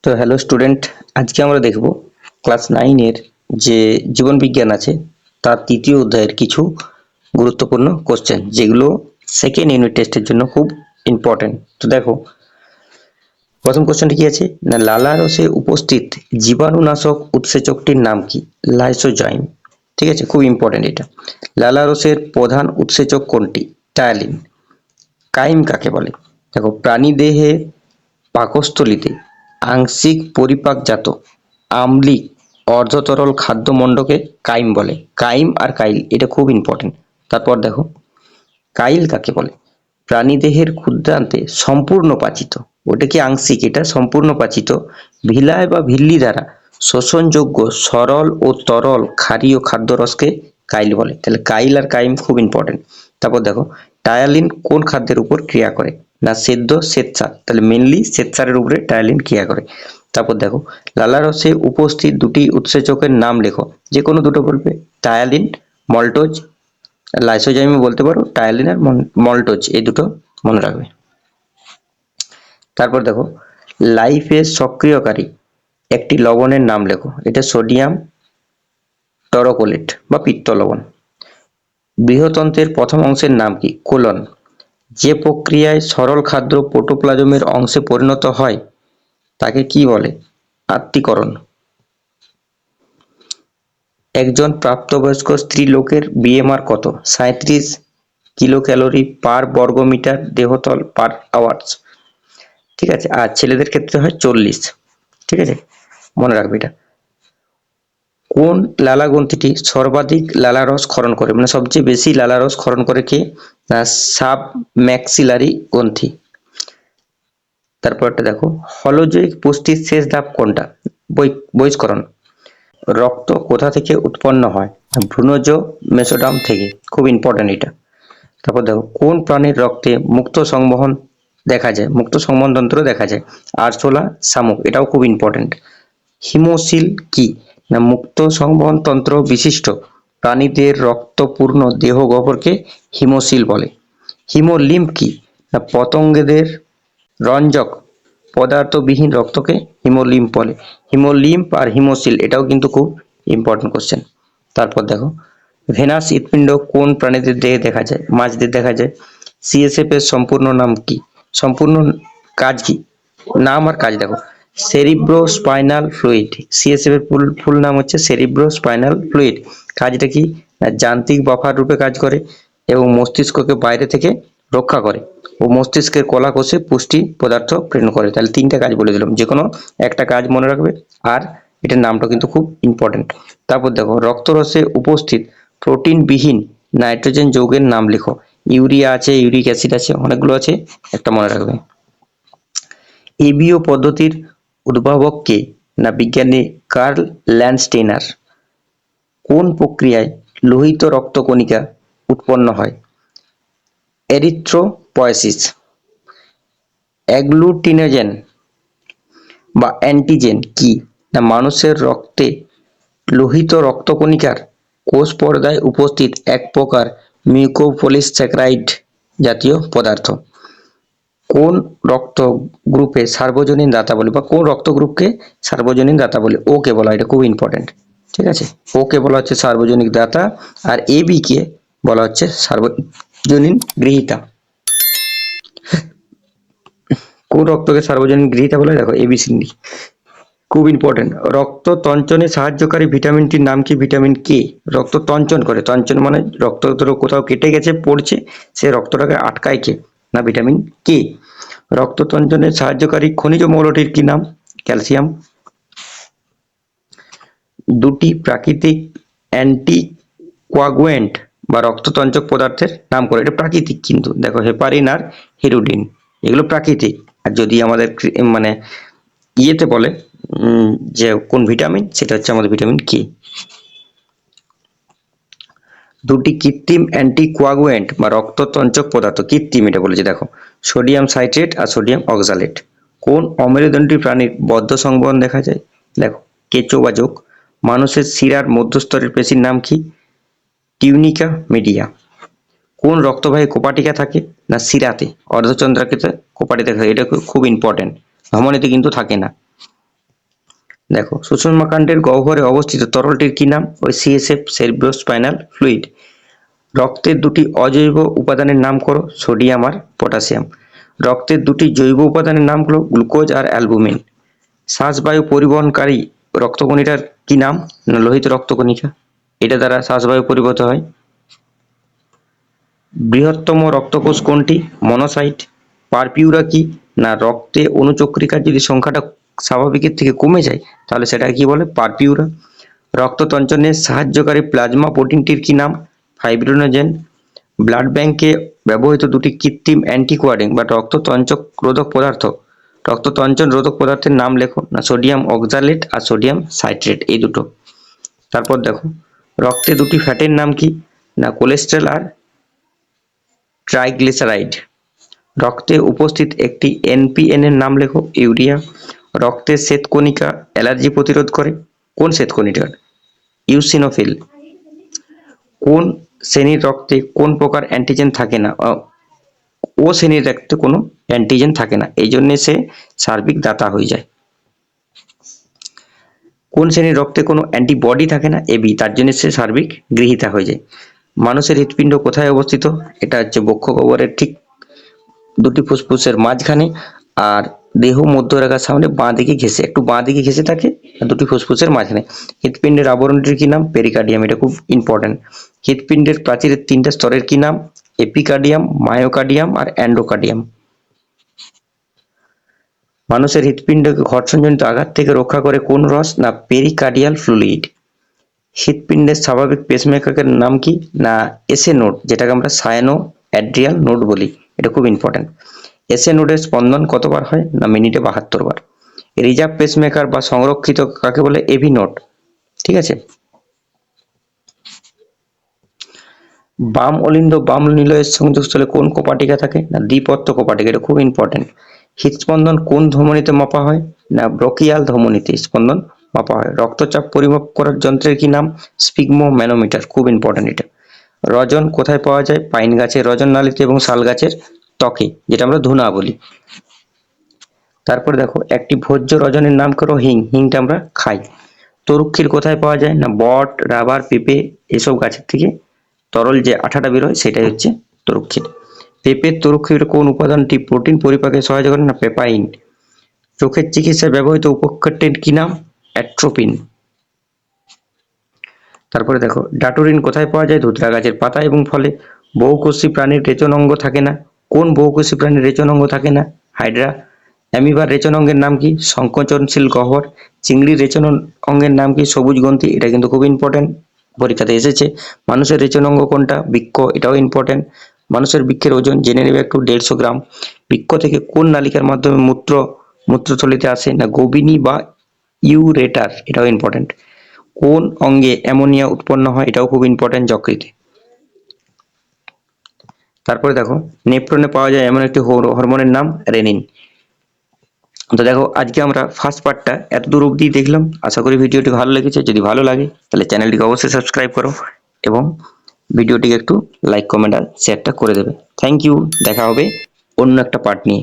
তো hello student, আজকে আমরা দেখব ক্লাস 9 এর যে জীবন বিজ্ঞান আছে তার তৃতীয় অধ্যায়ের কিছু গুরুত্বপূর্ণ কোশ্চেন, যেগুলো সেকেন্ড ইউনিট টেস্টের জন্য খুব ইম্পর্টেন্ট। তো দেখো, প্রথম কোশ্চেনটা কি আছে না, লালারসে উপস্থিত জীবাণুনাশক উৎসেচকটির নাম কি? লাইসোজাইম। ঠিক আছে, খুব ইম্পর্টেন্ট এটা। লালারসের প্রধান উৎসেচক কোনটি? টায়ালিন। কাইম কাকে বলে? দেখো, প্রাণীদেহে পাকস্থলীতে আংশিক পরিপাকজাত আম্লিক অর্ধতরল খাদ্যমণ্ডকে কাইম বলে। কাইম আর কাইল এটা খুব ইম্পর্টেন্ট। তারপর দেখো, কাইল কাকে বলে? প্রাণীদেহের ক্ষুদ্রান্তে সম্পূর্ণ পাচিত, ওটা কি আংশিক, এটা সম্পূর্ণ পাচিত ভিলায় বা ভিল্লি দ্বারা শোষণযোগ্য সরল ও তরল ক্ষারীয় খাদ্যরসকে কাইল বলে। তাহলে কাইল আর কাইম খুব ইম্পর্টেন্ট। তারপর দেখো, টায়ালিন কোন খাদ্যের উপর ক্রিয়া করে? না সেদ্ধ শ্বেতসার। তাহলে মেনলি শ্বেতসারের উপরে টায়ালিন ক্রিয়া করে। তারপর দেখো, লালারসে উপস্থিত দুটি উৎসেচকের নাম লেখো, যে কোনো দুটো বলবে। Ptyalin, maltose. লাইসোজাইমও বলতে পারো, টায়ালিন আর মল্টোজ, এই দুটো মনে রাখবে। তারপর দেখো, লাইফেজ সক্রিয়কারী একটি লবণের নাম লেখো। এটা সোডিয়াম টরকোলেট বা পিত্ত লবণ। বৃহতন্ত্রের প্রথম অংশের নাম কি? কোলন। যে প্রক্রিয়ায় সরল খাদ্য প্রোটোপ্লাজমের অংশে পরিণত হয় তাকে কি বলে? আত্তীকরণ। একজন প্রাপ্তবয়স্ক স্ত্রীলোকের বিএমআর কত? 37 কিলোক্যালোরি পার বর্গমিটার দেহতল পার আওয়ার্স। ঠিক আছে, আর ছেলেদের ক্ষেত্রে হয় 40। ঠিক আছে, মনে রাখবে এটা। কোন লালাগ্রন্থিটি সর্বাধিক লালারস ক্ষরণ করে? মানে সবচেয়ে বেশি লালারস ক্ষরণ করে কে? না সাব ম্যাক্সিলারি গ্রন্থি। তারপরটা দেখো, হলজৈক পুষ্টির শেষ ধাপ কোনটা? বহিষ্করণ। রক্ত কোথা থেকে উৎপন্ন হয়? ভ্রূণজ মেসোডাম থেকে। খুব ইম্পর্টেন্ট এটা। তারপর দেখো, কোন প্রাণীর রক্তে মুক্ত সংবহন দেখা যায়? মুক্ত সংবহন তন্ত্র দেখা যায়। আরশোলা, শামুক, এটাও খুব ইম্পর্টেন্ট। হিমোসিল কি? না মুক্ত সংবহন তন্ত্র বিশিষ্ট প্রাণীদের রক্তপূর্ণ দেহ গহ্বরকে হিমোসিল বলে। হিমোলিম্ফ কি? না পতঙ্গদের রঞ্জক পদার্থবিহীন রক্তকে হিমোলিম্ফ বলে। হিমোলিম্ফ আর হিমোসিল এটাও কিন্তু খুব ইম্পর্টেন্ট কোশ্চেন। তারপর দেখো, ভেনাস হৃৎপিণ্ড কোন প্রাণীদের দেহে দেখা যায়? মাছদের দেখা যায়। সিএসএফ এর সম্পূর্ণ নাম কি? সম্পূর্ণ কাজ কি? নাম আর কাজ দেখো, সেরিব্রোস্পাইনাল ফ্লুইড। সিএসএফ এর ফুল নাম হচ্ছে সেরিব্রোস্পাইনাল ফ্লুইড। কাজটা কি? না যান্ত্রিক বাফার রূপে কাজ করে এবং মস্তিষ্ককে বাইরে থেকে রক্ষা করে ও মস্তিষ্কের কলা কোষে পুষ্টি পদার্থ প্রেরণ করে। তাহলে তিনটা কাজ বলে দিলাম, যে কোনো একটা কাজ মনে রাখবে, আর এটার নামটা কিন্তু খুব ইম্পর্টেন্ট। তারপর দেখো, রক্তরসে উপস্থিত প্রোটিনবিহীন নাইট্রোজেন যৌগের নাম লেখো। ইউরিয়া আছে, ইউরিক অ্যাসিড আছে, অনেকগুলো আছে, একটা মনে রাখবে। এবীয় পদ্ধতির উদ্ভাবক কে? না বিজ্ঞানী কার্ল ল্যান্ডস্টেইনার। কোন প্রক্রিয়ায় লোহিত রক্তকণিকা উৎপন্ন হয়? এরিথ্রোপয়েসিস। অ্যাগ্লুটিনোজেন বা অ্যান্টিজেন কি? না মানুষের রক্তে লোহিত রক্তকণিকার কোষ পর্দায় উপস্থিত এক প্রকার মিউকোপলিস্যাকারাইড জাতীয় পদার্থ। কোন রক্ত গ্রুপে সার্বজনীন দাতা বলে, বা কোন রক্ত গ্রুপকে সার্বজনীন দাতা বলে? ও কে বলা, এটা খুব ইম্পর্টেন্ট। ঠিক আছে, ও কে বলা হচ্ছে সার্বজনীন দাতা, আর এ বি কে বলা হচ্ছে সার্বজনীন গৃহীতা। কোন রক্তকে সার্বজনীন গৃহীতা বলে? দেখো এবিসিডি, খুব ইম্পর্টেন্ট। রক্ত তঞ্চনে সাহায্যকারী ভিটামিনটির নাম কি? Vitamin K. রক্ত তঞ্চন করে, তঞ্চন মানে রক্ত কোথাও কেটে গেছে, পড়ছে, সে রক্তটাকে আটকায় কে? না ভিটামিন কে। রক্ত তঞ্চনে সাহায্যকারী খনিজ মৌলটির কি নাম? ক্যালসিয়াম। দুটি প্রাকৃতিক অ্যান্টিকোয়াগুয়েন্ট বা রক্ততঞ্চক পদার্থের নাম করে। এটা প্রাকৃতিক কিন্তু, দেখো হেপারিন আর হিরুডিন, এগুলো প্রাকৃতিক। আর যদি আমাদের মানে ইয়েতে বলে যে কোন ভিটামিন, সেটা হচ্ছে আমাদের ভিটামিন কে। দুটি কৃত্রিম অ্যান্টিকোয়াগুয়েন্ট বা রক্ততঞ্চক পদার্থ, কৃত্রিম এটা বলেছে, দেখো সোডিয়াম সাইট্রেট আর সোডিয়াম অক্সালেট। কোন অমেরুদণ্ডী প্রাণীর বদ্ধ সংবহন দেখা যায়? দেখো কেঁচো বা জোক। মানুষের শিরার মধ্যস্তরের পেশির নাম কি? Tunica media. কোন রক্তবাহী কোপাটিকা থাকে? না শিরাতে। অর্ধচন্দ্রাকৃত কোপাটিকা থাকে, এটা খুব ইম্পর্টেন্ট, ধমনীতে কিন্তু থাকে না। দেখো সুষুম্নাকাণ্ডের গহ্বরে অবস্থিত তরলটির কি নাম? ওই সিএসএফ, সেরিব্রোস্পাইনাল ফ্লুইড। রক্তের দুটি অজৈব উপাদানের নাম করো, সোডিয়াম আর পটাশিয়াম। রক্তের দুটি জৈব উপাদানের নাম হলো গ্লুকোজ আর অ্যালবুমিন। শ্বাসবায়ু পরিবহনকারী রক্তকণিকার কি নাম? না লোহিত রক্তকণিকা, এটা দ্বারা শ্বাসবায়ু পরিবহন হয়। বৃহত্তম রক্তকোষ কোনটি? মনোসাইট। পারপিউরা কি? না রক্তে অণুচক্রিকার যদি সংখ্যাটা স্বাভাবিকের থেকে কমে যায় তাহলে সেটাকে কি বলে? পারপিউরা। রক্ত তঞ্চনের সাহায্যকারী প্লাজমা প্রোটিনটির কি নাম? ফাইব্রিনোজেন। ব্লাড ব্যাংকে ব্যবহৃত দুটি কৃত্রিম অ্যান্টিকোয়াগিং বা রক্ততঞ্চক রোধক পদার্থ, রক্ততঞ্চন রোধক পদার্থের নাম লেখো। না সোডিয়াম অক্সালেট আর সোডিয়াম সাইট্রেট, এই দুটো। তারপর দেখো রক্তে দুটি ফ্যাটের নাম কি? না কোলেস্টেরল আর ট্রাইগ্লিসারাইড। রক্তে উপস্থিত একটি এনপিএন এর নাম লেখো। ইউরিয়া। রক্তের শ্বেতকণিকা অ্যালার্জি প্রতিরোধ করে। কোন শ্বেতকণিকা? ইউসিনোফিল। কোন শ্রেণীর রক্তে কোন প্রকার অ্যান্টিজেন থাকে না? ও শ্রেণীর রক্তে কোনো অ্যান্টিজেন থাকে না, এই জন্য সে সার্বিক দাতা হয়ে যায়। কোন শ্রেণীর রক্তে কোনো অ্যান্টিবডি থাকে না? এবি, তার জন্য সে সার্বিক গৃহীতা হয়ে যায়। মানুষের হৃৎপিণ্ড কোথায় অবস্থিত? এটা হচ্ছে বক্ষ গহ্বরের ঠিক দুটি ফুসফুসের মাঝখানে, আর দেহ মধ্যরেখার সামনে বাঁ দিকে ঘেঁষে, একটু বাঁ দিকে ঘেঁষে থাকে দুটি ফুসফুসের মাঝখানে। হৃৎপিণ্ডের আবরণটির কি নাম? পেরিকার্ডিয়াম, এটা খুব ইম্পর্টেন্ট। হৃৎপিণ্ডের প্রাচীরের তিনটা স্তরের কি নাম? এপিকার্ডিয়াম, মায়োকার্ডিয়াম আর অ্যান্ডোকার্ডিয়াম। মানুষের হৃৎপিণ্ডকে ঘর্ষণজনিত আঘাত থেকে রক্ষা করে কোন রস? না পেরিকার্ডিয়াল ফ্লুইড। হৃৎপিণ্ডের স্বাভাবিক পেসমেকারের নাম কি? না এসএ নোড, যেটাকে আমরা সায়ানো অ্যাড্রিয়াল নোড বলি, এটা খুব ইম্পর্টেন্ট। এসএ নোডের স্পন্দন কতবার হয়? না মিনিটে 72 বার। রিজার্ভ পেসমেকার বা সংরক্ষিত কাকে বলে? এভি নোড, ঠিক আছে। বাম অলিন্দ বাম নিলয়ের সংযোগস্থলে কোন কোপাটিকা থাকে? না দ্বিপত্র কোপাটিকা, এটা খুব ইম্পর্টেন্ট। হৃদস্পন্দন কোন ধমনীতে মাপা হয়? না ব্রকিয়াল ধমনীতে স্পন্দন মাপা হয়। রক্তচাপ পরিমাপ করার যন্ত্রের কি নাম? স্পিগমো ম্যানোমিটার, খুব ইম্পর্টেন্ট এটা। রজন কোথায় পাওয়া যায়? পাইন গাছের রজন নালীতে এবং শাল গাছের ত্বকে, যেটা আমরা ধুনা বলি। তারপরে দেখো একটি ভোজ্য রজনের নাম করো। হিং, হিংটা আমরা খাই। তরুক্ষীর কোথায় পাওয়া যায়? না বট, রাবার, পেঁপে এসব গাছের থেকে তরল যে আঠাটা বেরোয় সেটাই হচ্ছে তরুক্ষীর। পেঁপের তরুক্ষীর কোন উপাদানটি প্রোটিন পরিপাকে সহায়তা করে? না পেপাইন। চোখের চিকিৎসায় ব্যবহৃত উপকরণটির কি নাম? অ্যাট্রোপিন। তারপরে দেখো ডাটোরিন কোথায় পাওয়া যায়? ধুতরা গাছের পাতা এবং ফলে। বহুকোষী প্রাণীর রেচন অঙ্গ থাকে না। কোন বহুকোষী প্রাণীর রেচন অঙ্গ থাকে না? হাইড্রা। অ্যামিবার রেচন অঙ্গের নাম কি? সংকোচনশীল গহ্বর। চিংড়ির রেচন অঙ্গের নাম কি? সবুজ গ্রন্থি, এটা কিন্তু খুব ইম্পর্টেন্ট, পরীক্ষাতে এসেছে। মানুষের রেচন অঙ্গ কোনটা? বৃক্ক, এটাও ইম্পর্টেন্ট। মানুষের বৃক্ষের ওজন জেনে নেবে একটু, 150 গ্রাম। বৃক্ক থেকে কোন নালিকার মাধ্যমে মূত্রথলিতে আসে? না গোবিনী বা ইউরেটার, এটাও ইম্পর্টেন্ট। কোন অঙ্গে অ্যামোনিয়া উৎপন্ন হয়? এটাও খুব ইম্পর্টেন্ট, যকৃতে। তারপরে দেখো নেফ্রনে পাওয়া যায় এমন একটি হরমোনের নাম রেনিন। তো দেখো আজকে আমরা ফার্স্ট পার্টটা এতদূর অবধি দেখলাম। আশা করি ভিডিওটি ভালো লেগেছে। যদি ভালো লাগে তাহলে চ্যানেলটিকে অবশ্যই সাবস্ক্রাইব করো এবং ভিডিওটিকে একটু লাইক, কমেন্ট আর শেয়ারটা করে দেবে। থ্যাংক ইউ, দেখা হবে অন্য একটা পার্ট নিয়ে।